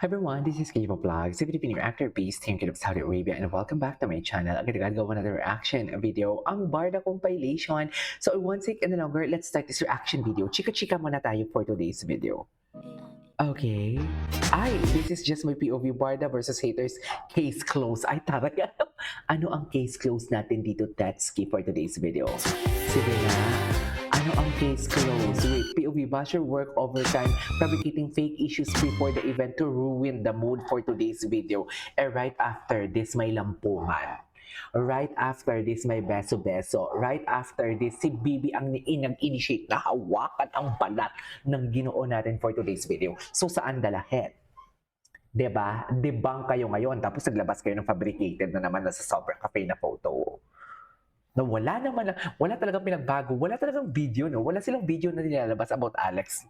Hi everyone, this is Kiva Vlogs, a Filipino actor based here in Saudi Arabia, and welcome back to my channel. Agad gagawa another reaction video, ang Barda compilation. So I won't take any longer, let's start this reaction video. Chika-chika muna tayo for today's video. Okay. This is just my POV Barda versus haters. Case closed. Ay, talaga. Ano ang case closed natin dito, Tatsuki, for today's video? Sige na. Ano ang case closed? Wait, POV basher work overtime fabricating fake issues before the event to ruin the mood for today's video. Right after this, may lampungan. Right after this, may beso-beso. Right after this, si Bibi ang nag-initiate na hawakan ang balat ng Ginoo natin for today's video. So, saan dalahin? Diba? Debunk kayo ngayon, tapos naglabas kayo ng fabricated na naman na sa Sobra Cafe na photo. Na wala talagang pinagbago, wala talagang video, no? Wala silang video na nilalabas about Alex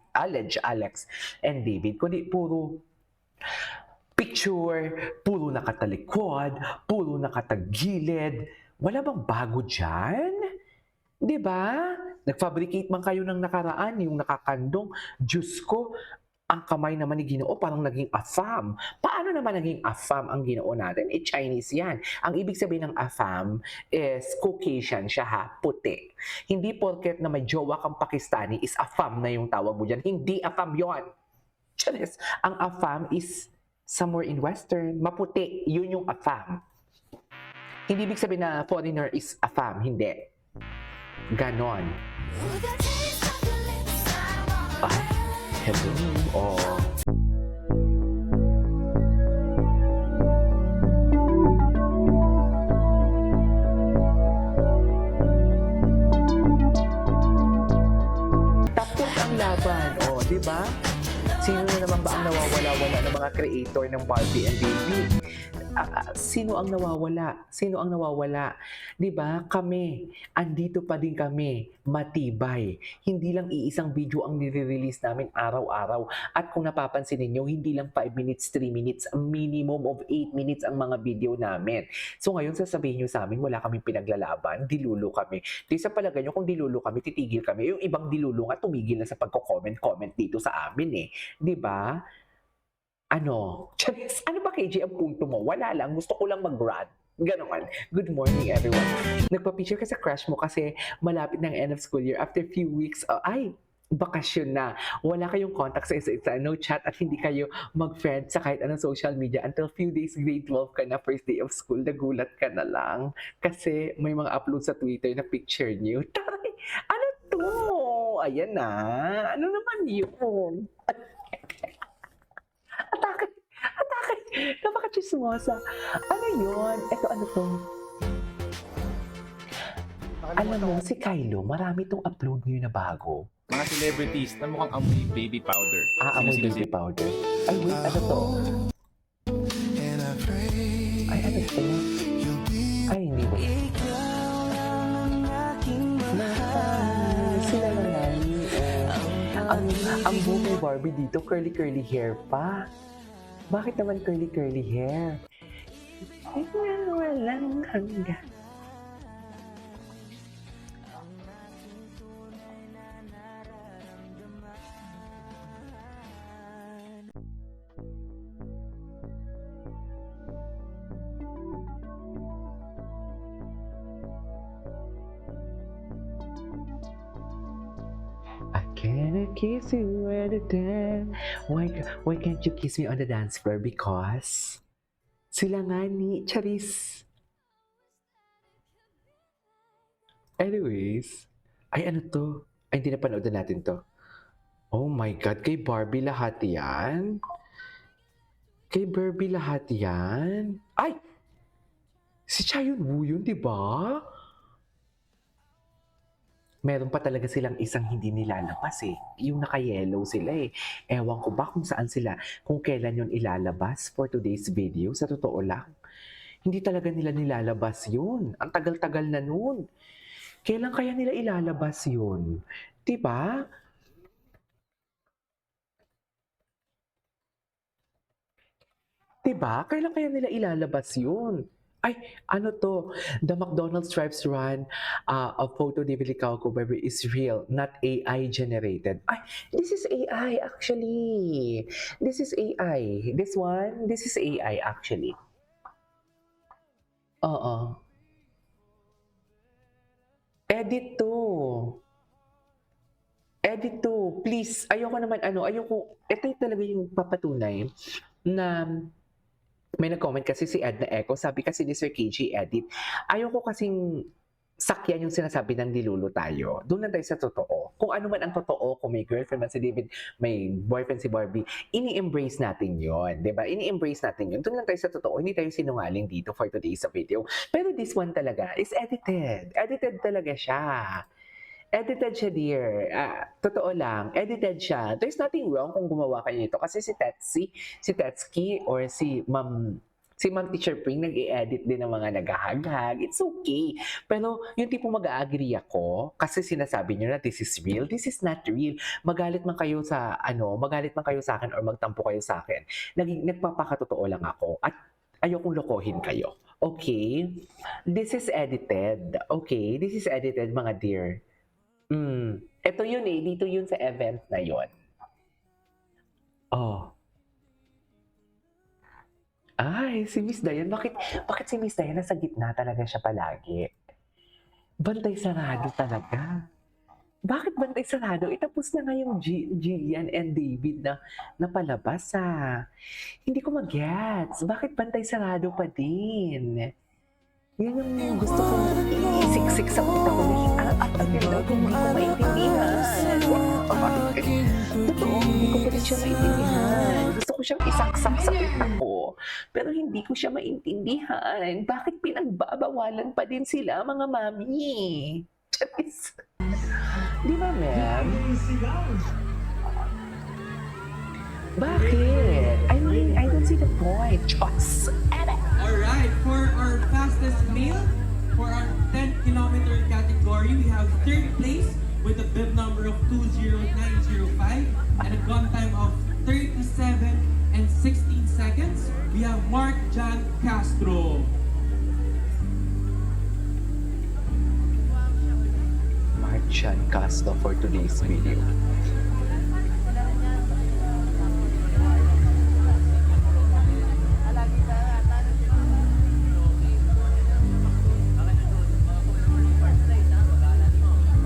and David, kundi puro picture, puro nakatalikod, puro nakatagilid. Wala bang bago dyan? Diba? Nag-fabricate man kayo ng nakaraan, yung nakakandong. Diyos ko, ang kamay naman ni Ginoo parang naging afam. Paano naman naging afam ang Ginoo natin? Chinese yan. Ang ibig sabihin ng afam is Caucasian siya ha, puti. Hindi porket na may jowa kang Pakistani is afam na yung tawag mo dyan. Hindi afam yon. Charis, ang afam is somewhere in Western, maputi. Yun yung afam. Hindi ibig sabihin na foreigner is afam. Hindi. Ganon. Ay, hello. Oh. Tapos ang laban. Oh, di ba? Sino na naman ba ang nawawala-wala ng mga creator ng Barbie and Baby? Sino ang nawawala? Sino ang nawawala? 'Di ba? Kami, andito pa din kami, matibay. Hindi lang iisang video ang nire-release namin araw-araw. At kung napapansin niyo, hindi lang 5 minutes, 3 minutes, a minimum of 8 minutes ang mga video namin. So ngayon sasabihin niyo sa amin, wala kaming pinaglalaban, dilulo kami. Di sa palagay niyo, kung dilulo kami, titigil kami. Yung ibang dilulo nga, tumigil na sa pagko-comment dito sa amin eh. 'Di ba? Ano? Charis, ano ba KJ ang punto mo? Wala lang, gusto ko lang mag-rant. Ganon. Good morning, everyone. Nagpa-picture ka sa crush mo kasi malapit ng end of school year. After few weeks, bakasyon na. Wala kayong contact sa isa-isa, no chat at hindi kayo mag-friend sa kahit anong social media until few days grade 12 ka na, first day of school, nagulat ka na lang. Kasi may mga upload sa Twitter na picture niyo. Taray, ano to? Ayan na. Ano naman yun? Atake, napaka-chismosa. Ano yun? Ito, ano to? Alam mo, si Kylo, marami tong upload ngayon na bago. Mga celebrities na mukhang amoy baby powder. Amoy baby powder. Ay, wait, ano to? Ay, ano to? Ay, hindi ko. Sila na yan. Ang buhok Barbie dito, curly hair pa. Bakit naman curly hair? Ay, walang hanggan. I cannot kiss you at the dance. Why can't you kiss me on the dance floor? Because sila nga ni Charis. Anyways, ay ano to? Ay, hindi na panood na natin to. Oh my God, kay Barbie lahat yan? Kay Barbie lahat yan? Ay! Si Chaeyoung Woo yun, di ba? Meron pa talaga silang isang hindi nilalabas eh. Yung naka-yellow sila eh. Ewan ko ba kung saan sila, kung kailan yun ilalabas for today's video. Sa totoo lang, hindi talaga nila nilalabas yun. Ang tagal-tagal na nun. Kailan kaya nila ilalabas yun? Diba? Diba? Kailan kaya nila ilalabas yun? Ay, ano 'to, the McDonald's drive-thru run, a photo ni Bilicauco Bebe is real, not AI generated. Ay, this is AI actually. This is AI. This one, this is AI actually. Oo. Edit 'to. Edit 'to, please. Ayoko naman ano, ayoko ito yung talaga yung papatunay na may nag-comment kasi si Edna Eco, sabi kasi ni Sir KG edit. Ayoko kasing sakyan yung sinasabi ng nilulo tayo. Doon lang tayo sa totoo. Kung ano man ang totoo, kung may girlfriend man si David, may boyfriend si Barbie, ini-embrace natin yon, 'di ba? Ini-embrace natin yon. Doon lang tayo sa totoo. Hindi tayo sinungaling dito for today's video. Pero this one talaga is edited. Edited talaga siya. Edited siya, dear. Totoo lang, edited siya. There's nothing wrong kung gumawa kayo nito kasi si Tetski or si Ma'am Teacher Pring nag-i-edit din ng mga naghahaghag. It's okay. Pero yung tipong mag-a-agree ako kasi sinasabi niyo na this is real, this is not real. Magalit man kayo sa magalit man kayo sa akin or magtampo kayo sa akin. Nagpapakatotoo lang ako at ayokong lokohin kayo. Okay? This is edited. Okay? This is edited, mga dear. Ito yun eh, dito yun sa event na yun. Oh. Ay, si Miss Dayan, bakit si Miss Dayan nasa gitna talaga siya palagi? Bantay sarado talaga. Bakit bantay sarado? Tapos na nga yung Jillian and David na palabas Hindi ko mag-gets. Bakit bantay sarado pa din? Yan yung gusto kong isiksik sa utak ko. Hindi ko maintindihan. Totoo, hindi ko pa rin siya maintindihan. Gusto ko siyang isaksak sa utak ko. Pero hindi ko siya maintindihan. Bakit pinagbabawalan pa din sila, mga mami? Charis. Di ba, ma'am? Bakit? I mean, I don't see the point. Just edit. Alright, for our fastest meal, for our 10-kilometer category, we have third place with a bib number of 20905 and a gun time of 37 and 16 seconds. We have Mark Jan Castro. Marchan Castro for today's video.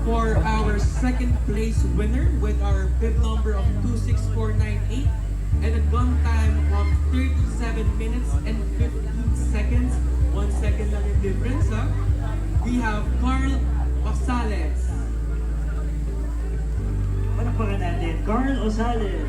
For our second place winner with our bib number of 26498 and a gun time of 37 minutes and 15 seconds. 1 second lang yung difference, ha? We have Carl Osales. Palakpakan natin, Carl Osales.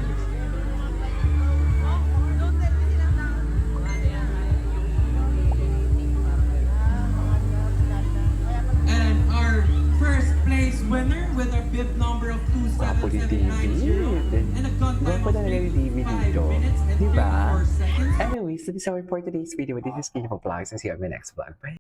And our first place winner with our bib number of Gwapo ni 27790 and a gun time Gwapo of talaga ni David 55 dito. minutes and Diba? 34 seconds. Anyways, this is our for today's video. This is Kino Vlogs and see you on my next vlog. Bye!